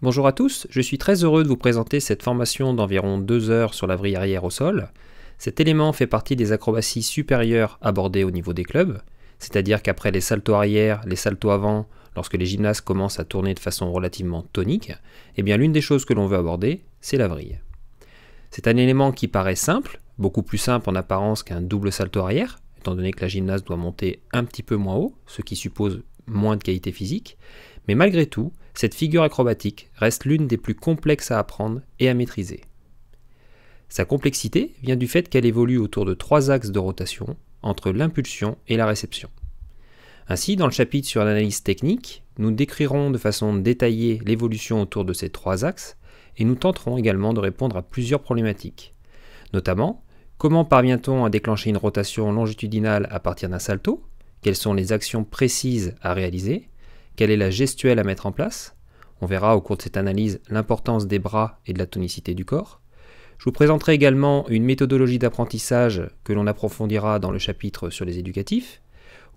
Bonjour à tous, je suis très heureux de vous présenter cette formation d'environ 2 heures sur la vrille arrière au sol. Cet élément fait partie des acrobaties supérieures abordées au niveau des clubs, c'est-à-dire qu'après les saltos arrière, les saltos avant, lorsque les gymnastes commencent à tourner de façon relativement tonique, eh bien l'une des choses que l'on veut aborder, c'est la vrille. C'est un élément qui paraît simple, beaucoup plus simple en apparence qu'un double salto arrière, étant donné que la gymnaste doit monter un petit peu moins haut, ce qui suppose moins de qualité physique, mais malgré tout, cette figure acrobatique reste l'une des plus complexes à apprendre et à maîtriser. Sa complexité vient du fait qu'elle évolue autour de 3 axes de rotation, entre l'impulsion et la réception. Ainsi, dans le chapitre sur l'analyse technique, nous décrirons de façon détaillée l'évolution autour de ces 3 axes, et nous tenterons également de répondre à plusieurs problématiques, notamment comment parvient-on à déclencher une rotation longitudinale à partir d'un salto, quelles sont les actions précises à réaliser, quelle est la gestuelle à mettre en place. On verra au cours de cette analyse l'importance des bras et de la tonicité du corps. Je vous présenterai également une méthodologie d'apprentissage que l'on approfondira dans le chapitre sur les éducatifs,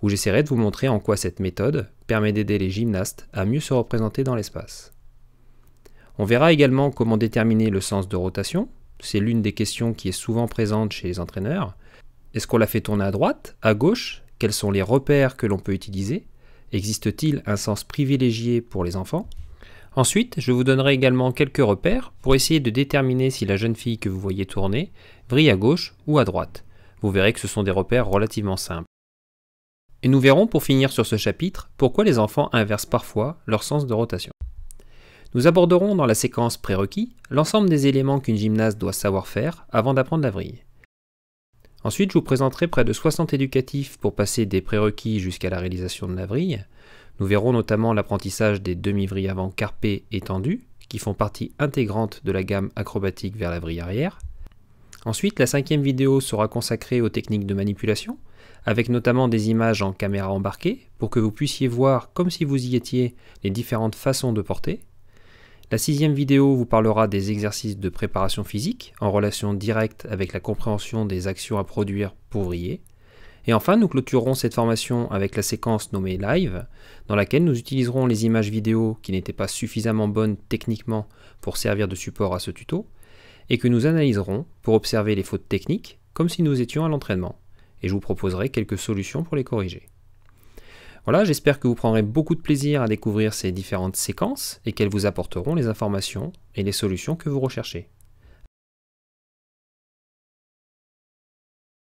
où j'essaierai de vous montrer en quoi cette méthode permet d'aider les gymnastes à mieux se représenter dans l'espace. On verra également comment déterminer le sens de rotation. C'est l'une des questions qui est souvent présente chez les entraîneurs. Est-ce qu'on la fait tourner à droite, à gauche? Quels sont les repères que l'on peut utiliser? Existe-t-il un sens privilégié pour les enfants? Ensuite, je vous donnerai également quelques repères pour essayer de déterminer si la jeune fille que vous voyez tourner vrille à gauche ou à droite. Vous verrez que ce sont des repères relativement simples. Et nous verrons pour finir sur ce chapitre pourquoi les enfants inversent parfois leur sens de rotation. Nous aborderons dans la séquence prérequis l'ensemble des éléments qu'une gymnaste doit savoir faire avant d'apprendre la vrille. Ensuite, je vous présenterai près de 60 éducatifs pour passer des prérequis jusqu'à la réalisation de la vrille. Nous verrons notamment l'apprentissage des demi-vrilles avant carpées étendues, qui font partie intégrante de la gamme acrobatique vers la vrille arrière. Ensuite, la 5e vidéo sera consacrée aux techniques de manipulation, avec notamment des images en caméra embarquée, pour que vous puissiez voir, comme si vous y étiez, les différentes façons de porter. La 6e vidéo vous parlera des exercices de préparation physique en relation directe avec la compréhension des actions à produire pour vriller. Et enfin, nous clôturerons cette formation avec la séquence nommée Live, dans laquelle nous utiliserons les images vidéo qui n'étaient pas suffisamment bonnes techniquement pour servir de support à ce tuto, et que nous analyserons pour observer les fautes techniques comme si nous étions à l'entraînement. Et je vous proposerai quelques solutions pour les corriger. Voilà, j'espère que vous prendrez beaucoup de plaisir à découvrir ces différentes séquences et qu'elles vous apporteront les informations et les solutions que vous recherchez.